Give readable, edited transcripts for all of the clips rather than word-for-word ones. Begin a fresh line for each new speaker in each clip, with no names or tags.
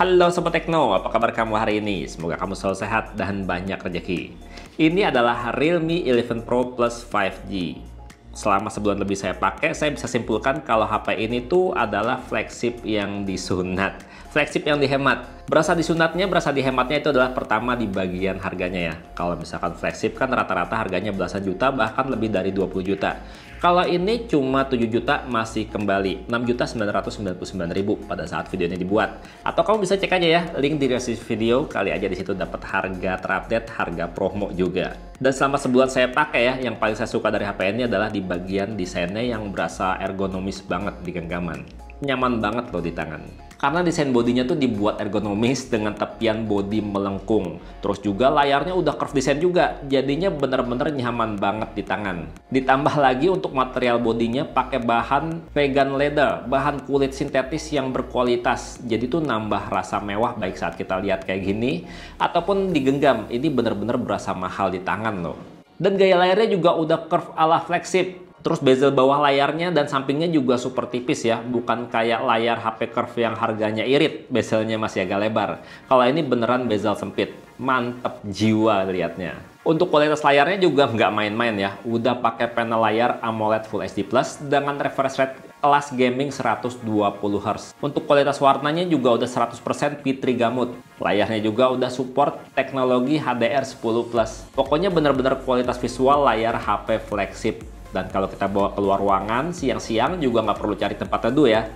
Halo Sobat Tekno, apa kabar kamu hari ini? Semoga kamu selalu sehat dan banyak rezeki. Ini adalah Realme 11 Pro Plus 5G. Selama sebulan lebih saya pakai, saya bisa simpulkan kalau HP ini tuh adalah flagship yang disunat. Flagship yang dihemat. Berasa disunatnya, berasa dihematnya itu adalah pertama di bagian harganya ya. Kalau misalkan flagship kan rata-rata harganya belasan juta, bahkan lebih dari 20 juta. Kalau ini cuma 7 juta masih kembali 6.999.000 pada saat video ini dibuat. Atau kamu bisa cek aja ya, link di deskripsi video, kali aja di situ dapat harga terupdate, harga promo juga. Dan selama sebulan saya pakai ya, yang paling saya suka dari HP ini adalah di bagian desainnya yang berasa ergonomis banget di genggaman. Nyaman banget loh di tangan. Karena desain bodinya tuh dibuat ergonomis dengan tepian bodi melengkung. Terus juga layarnya udah curve design juga, jadinya bener-bener nyaman banget di tangan. Ditambah lagi untuk material bodinya pakai bahan vegan leather, bahan kulit sintetis yang berkualitas. Jadi tuh nambah rasa mewah baik saat kita lihat kayak gini, ataupun digenggam. Ini bener-bener berasa mahal di tangan loh. Dan gaya layarnya juga udah curve ala flagship. Terus bezel bawah layarnya dan sampingnya juga super tipis ya, bukan kayak layar HP curve yang harganya irit, bezelnya masih agak lebar. Kalau ini beneran bezel sempit, mantep jiwa liatnya. Untuk kualitas layarnya juga nggak main-main ya, udah pakai panel layar AMOLED Full HD Plus dengan refresh rate kelas gaming 120 Hz. Untuk kualitas warnanya juga udah 100% P3 Gamut. Layarnya juga udah support teknologi HDR10+. Pokoknya bener-bener kualitas visual layar HP flagship. Dan kalau kita bawa keluar ruangan, siang-siang juga nggak perlu cari tempat teduh ya.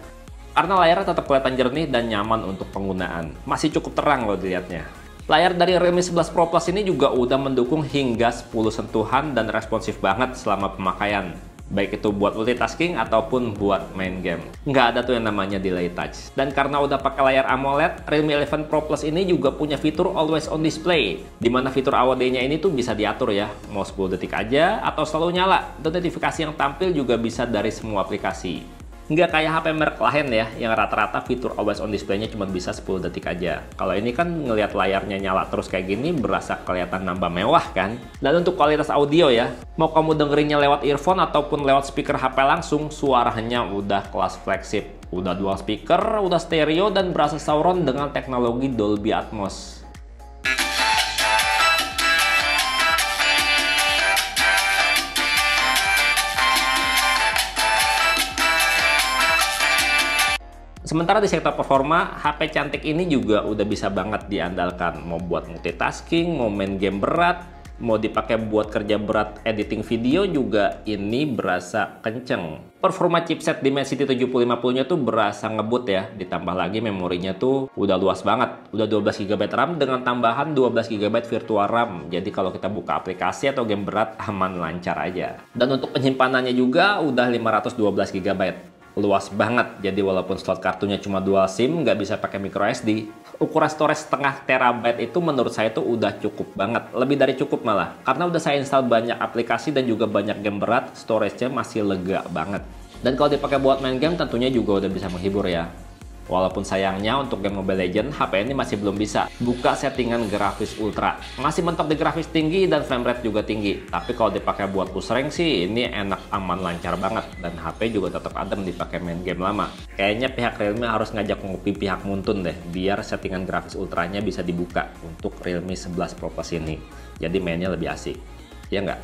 Karena layarnya tetap kelihatan jernih dan nyaman untuk penggunaan. Masih cukup terang loh dilihatnya. Layar dari Realme 11 Pro Plus ini juga udah mendukung hingga 10 sentuhan dan responsif banget selama pemakaian. Baik itu buat multitasking ataupun buat main game. Nggak ada tuh yang namanya delay touch. Dan karena udah pakai layar AMOLED, Realme 11 Pro Plus ini juga punya fitur Always On Display. Dimana fitur AOD-nya ini tuh bisa diatur ya, mau 10 detik aja atau selalu nyala. Dan notifikasi yang tampil juga bisa dari semua aplikasi. Nggak kayak HP merek lain ya, yang rata-rata fitur Always On Display-nya cuma bisa 10 detik aja. Kalau ini kan ngelihat layarnya nyala terus kayak gini, berasa kelihatan nambah mewah kan? Dan untuk kualitas audio ya, mau kamu dengerinnya lewat earphone ataupun lewat speaker HP langsung, suaranya udah kelas flagship. Udah dual speaker, udah stereo, dan berasa surround dengan teknologi Dolby Atmos. Sementara di sektor performa, HP cantik ini juga udah bisa banget diandalkan. Mau buat multitasking, mau main game berat, mau dipakai buat kerja berat editing video juga ini berasa kenceng. Performa chipset Dimensity 7050-nya tuh berasa ngebut ya. Ditambah lagi memorinya tuh udah luas banget. Udah 12 GB RAM dengan tambahan 12 GB virtual RAM. Jadi kalau kita buka aplikasi atau game berat aman lancar aja. Dan untuk penyimpanannya juga udah 512 GB. Luas banget, jadi walaupun slot kartunya cuma dual SIM, nggak bisa pakai micro SD. Ukuran storage setengah terabyte itu menurut saya tuh udah cukup banget, lebih dari cukup malah. Karena udah saya install banyak aplikasi dan juga banyak game berat, storage-nya masih lega banget. Dan kalau dipakai buat main game tentunya juga udah bisa menghibur ya. Walaupun sayangnya untuk game Mobile Legends, HP ini masih belum bisa buka settingan grafis ultra. Masih mentok di grafis tinggi dan frame rate juga tinggi. Tapi kalau dipakai buat push rank sih, ini enak, aman, lancar banget. Dan HP juga tetap adem dipakai main game lama. Kayaknya pihak Realme harus ngajak ngopi pihak Muntun deh, biar settingan grafis ultranya bisa dibuka untuk Realme 11 Pro Plus ini. Jadi mainnya lebih asik, ya nggak?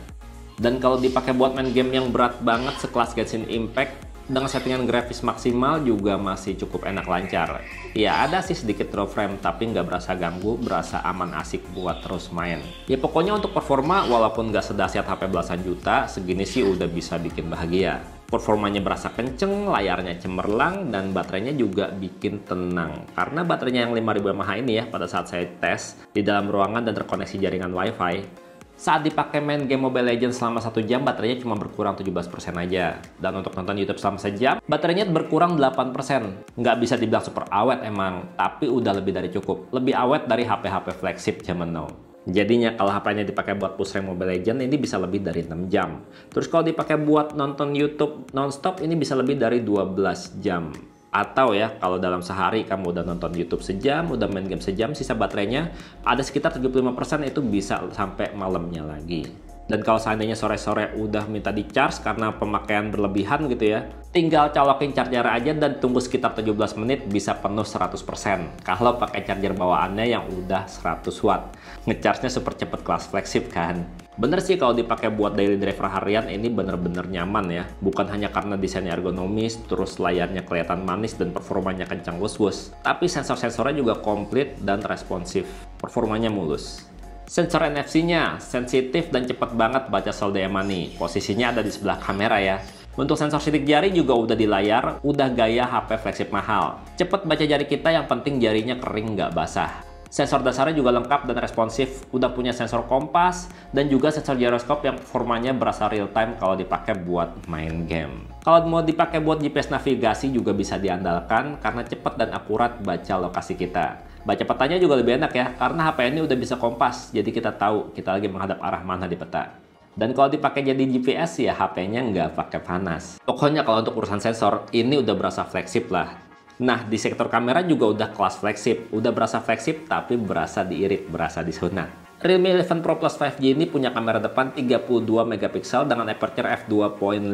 Dan kalau dipakai buat main game yang berat banget sekelas Genshin Impact, dengan settingan grafis maksimal juga masih cukup enak lancar. Ya ada sih sedikit drop frame, tapi nggak berasa ganggu, berasa aman asik buat terus main. Ya pokoknya untuk performa, walaupun nggak sedahsyat HP belasan juta, segini sih udah bisa bikin bahagia. Performanya berasa kenceng, layarnya cemerlang, dan baterainya juga bikin tenang. Karena baterainya yang 5000 mAh ini ya, pada saat saya tes di dalam ruangan dan terkoneksi jaringan WiFi, saat dipakai main game Mobile Legends selama 1 jam, baterainya cuma berkurang 17% aja. Dan untuk nonton YouTube selama sejam, baterainya berkurang 8%. Nggak bisa dibilang super awet emang, tapi udah lebih dari cukup. Lebih awet dari HP-HP flagship zaman now. Jadinya kalau HP-nya dipakai buat push rank Mobile Legends, ini bisa lebih dari 6 jam. Terus kalau dipakai buat nonton YouTube nonstop, ini bisa lebih dari 12 jam. Atau ya, kalau dalam sehari kamu udah nonton YouTube sejam, udah main game sejam, sisa baterainya ada sekitar 75% itu bisa sampai malamnya lagi. Dan kalau seandainya sore-sore udah minta di-charge karena pemakaian berlebihan gitu ya, tinggal colokin charger aja dan tunggu sekitar 17 menit bisa penuh 100%. Kalau pakai charger bawaannya yang udah 100 watt. Ngecharge-nya super cepet kelas flagship kan. Bener sih kalau dipakai buat daily driver harian ini bener-bener nyaman ya. Bukan hanya karena desainnya ergonomis, terus layarnya kelihatan manis dan performanya kencang wus-wus. Tapi sensor-sensornya juga komplit dan responsif. Performanya mulus. Sensor NFC-nya sensitif dan cepat banget baca saldo e-money. Posisinya ada di sebelah kamera ya. Untuk sensor sidik jari juga udah di layar, udah gaya HP flagship mahal. Cepet baca jari kita, yang penting jarinya kering nggak basah. Sensor dasarnya juga lengkap dan responsif, udah punya sensor kompas dan juga sensor gyroscope yang performanya berasa real time kalau dipakai buat main game. Kalau mau dipakai buat GPS navigasi juga bisa diandalkan karena cepat dan akurat baca lokasi kita. Baca petanya juga lebih enak ya, karena HP ini udah bisa kompas, jadi kita tahu kita lagi menghadap arah mana di peta. Dan kalau dipakai jadi GPS ya HP-nya nggak pakai panas. Pokoknya kalau untuk urusan sensor, ini udah berasa flagship lah. Nah, di sektor kamera juga udah kelas flagship. Udah berasa flagship, tapi berasa diirit, berasa disunat. Realme 11 Pro Plus 5G ini punya kamera depan 32 megapiksel dengan aperture f2.5.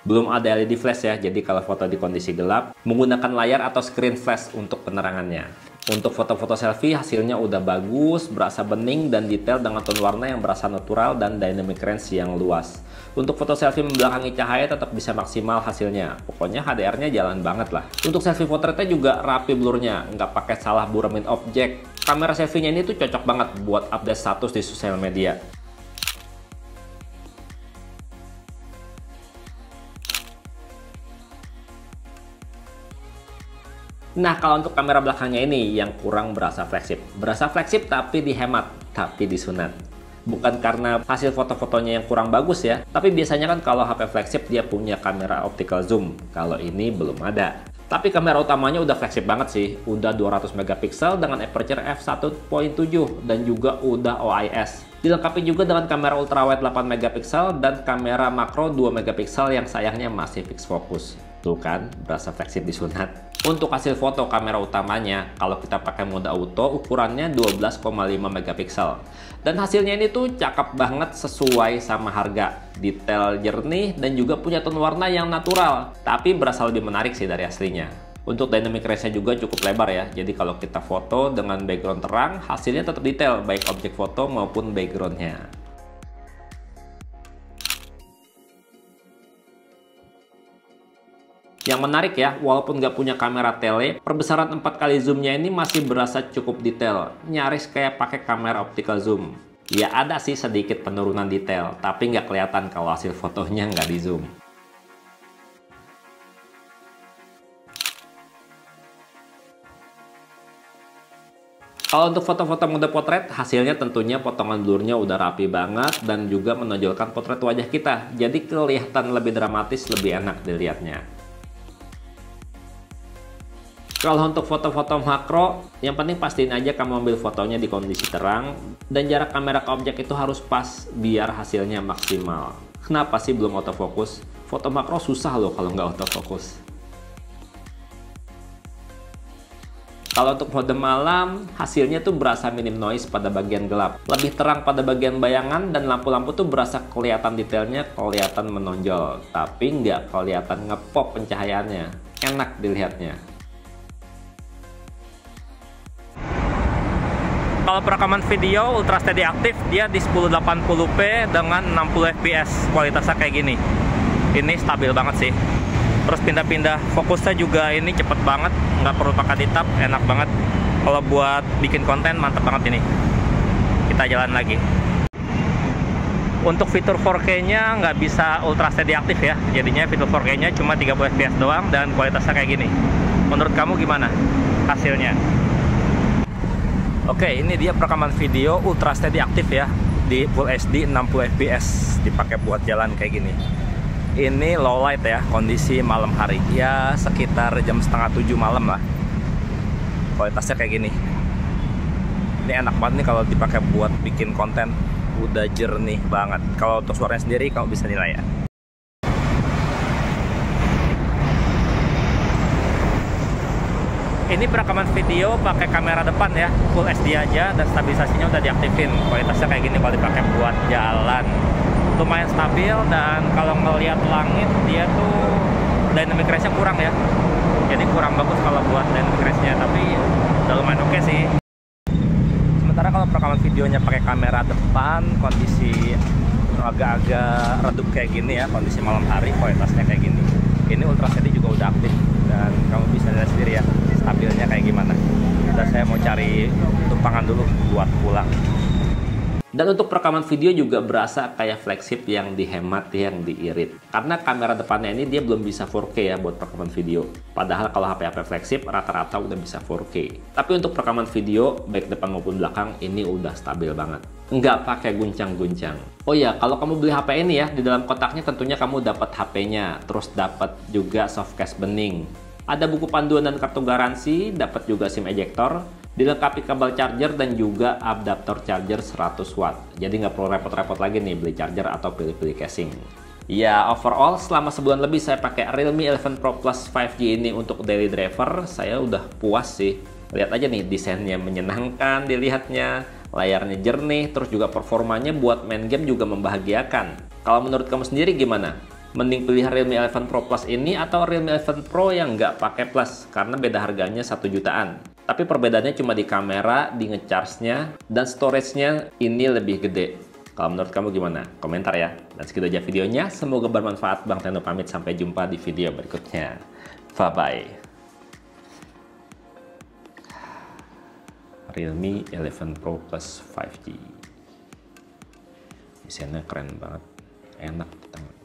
Belum ada LED flash ya, jadi kalau foto di kondisi gelap, menggunakan layar atau screen flash untuk penerangannya. Untuk foto-foto selfie hasilnya udah bagus, berasa bening dan detail dengan tone warna yang berasa natural dan dynamic range yang luas. Untuk foto selfie membelakangi cahaya tetap bisa maksimal hasilnya. Pokoknya HDR-nya jalan banget lah. Untuk selfie potretnya juga rapi blurnya, nggak pakai salah buremin objek. Kamera selfie-nya ini tuh cocok banget buat update status di sosial media. Nah, kalau untuk kamera belakangnya ini yang kurang berasa flagship. Berasa flagship tapi dihemat, tapi disunat. Bukan karena hasil foto-fotonya yang kurang bagus ya, tapi biasanya kan kalau HP flagship dia punya kamera optical zoom. Kalau ini belum ada. Tapi kamera utamanya udah flagship banget sih. Udah 200 megapiksel dengan aperture f1.7 dan juga udah OIS. Dilengkapi juga dengan kamera ultrawide 8 megapiksel dan kamera makro 2 megapiksel yang sayangnya masih fix fokus. Tuh kan, berasa flagship disunat. Untuk hasil foto kamera utamanya, kalau kita pakai mode auto, ukurannya 12,5 megapiksel. Dan hasilnya ini tuh cakep banget sesuai sama harga. Detail jernih dan juga punya tone warna yang natural. Tapi berasa lebih menarik sih dari aslinya. Untuk dynamic range-nya juga cukup lebar ya. Jadi kalau kita foto dengan background terang, hasilnya tetap detail, baik objek foto maupun background-nya. Yang menarik ya, walaupun nggak punya kamera tele, perbesaran 4 kali zoom-nya ini masih berasa cukup detail. Nyaris kayak pakai kamera optical zoom. Ya ada sih sedikit penurunan detail, tapi nggak kelihatan kalau hasil fotonya nggak di zoom. Kalau untuk foto-foto mode potret, hasilnya tentunya potongan blurnya udah rapi banget dan juga menonjolkan potret wajah kita. Jadi kelihatan lebih dramatis, lebih enak dilihatnya. Kalau untuk foto-foto makro, yang penting pastiin aja kamu ambil fotonya di kondisi terang dan jarak kamera ke objek itu harus pas biar hasilnya maksimal. Kenapa sih belum autofocus? Foto makro susah loh kalau nggak autofocus. Kalau untuk mode malam, hasilnya tuh berasa minim noise pada bagian gelap. Lebih terang pada bagian bayangan dan lampu-lampu tuh berasa kelihatan detailnya, kelihatan menonjol. Tapi nggak kelihatan ngepop pencahayaannya. Enak dilihatnya. Kalau perekaman video ultra steady aktif dia di 1080p dengan 60 fps, kualitasnya kayak gini. Ini stabil banget sih. Terus pindah-pindah fokusnya juga ini cepet banget, nggak perlu pakai ditap, enak banget. Kalau buat bikin konten mantep banget ini. Kita jalan lagi. Untuk fitur 4K-nya nggak bisa ultra steady aktif ya, jadinya fitur 4K-nya cuma 30 fps doang dan kualitasnya kayak gini. Menurut kamu gimana hasilnya? Oke, ini dia perekaman video ultra steady aktif ya, di Full HD 60 fps, dipakai buat jalan kayak gini. Ini low light ya, kondisi malam hari, ya sekitar jam setengah 7 malam lah. Kualitasnya kayak gini. Ini enak banget nih kalau dipakai buat bikin konten, udah jernih banget. Kalau untuk suaranya sendiri kamu bisa nilai ya. Ini perekaman video pakai kamera depan ya, Full HD aja dan stabilisasinya udah diaktifin. Kualitasnya kayak gini kalau dipakai buat jalan. lumayan stabil, dan kalau ngelihat langit dia tuh dynamic range-nya kurang ya. Jadi kurang bagus kalau buat dynamic range-nya, tapi udah lumayan oke sih. Sementara kalau perekaman videonya pakai kamera depan, kondisi agak-agak redup kayak gini ya, kondisi malam hari, kualitasnya kayak gini. Ini ultra steady juga udah aktif, dan kamu bisa lihat sendiri ya stabilnya kayak gimana. Dan saya mau cari tumpangan dulu buat pulang. Dan untuk perekaman video juga berasa kayak flagship yang dihemat, yang diirit. Karena kamera depannya ini dia belum bisa 4K ya buat perekaman video. Padahal kalau HP-HP flagship rata-rata udah bisa 4K. Tapi untuk perekaman video, baik depan maupun belakang, ini udah stabil banget. Nggak pakai guncang-guncang. Oh ya, kalau kamu beli HP ini ya, di dalam kotaknya tentunya kamu dapat HP-nya. Terus dapat juga softcase bening. Ada buku panduan dan kartu garansi, dapat juga SIM ejector, dilengkapi kabel charger dan juga adaptor charger 100 watt. Jadi nggak perlu repot-repot lagi nih beli charger atau pilih-pilih casing. Ya, overall selama sebulan lebih saya pakai Realme 11 Pro Plus 5G ini untuk daily driver, saya udah puas sih. Lihat aja nih, desainnya menyenangkan dilihatnya, layarnya jernih, terus juga performanya buat main game juga membahagiakan. Kalau menurut kamu sendiri gimana? Mending pilih Realme 11 Pro Plus ini atau Realme 11 Pro yang nggak pakai plus? Karena beda harganya 1 jutaan. Tapi perbedaannya cuma di kamera, di ngecharge-nya, dan storage-nya ini lebih gede. Kalau menurut kamu gimana? Komentar ya. Dan segitu aja videonya. Semoga bermanfaat. Bang Teno pamit. Sampai jumpa di video berikutnya. Bye-bye. Realme 11 Pro Plus 5G. Desainnya keren banget. Enak di tangan.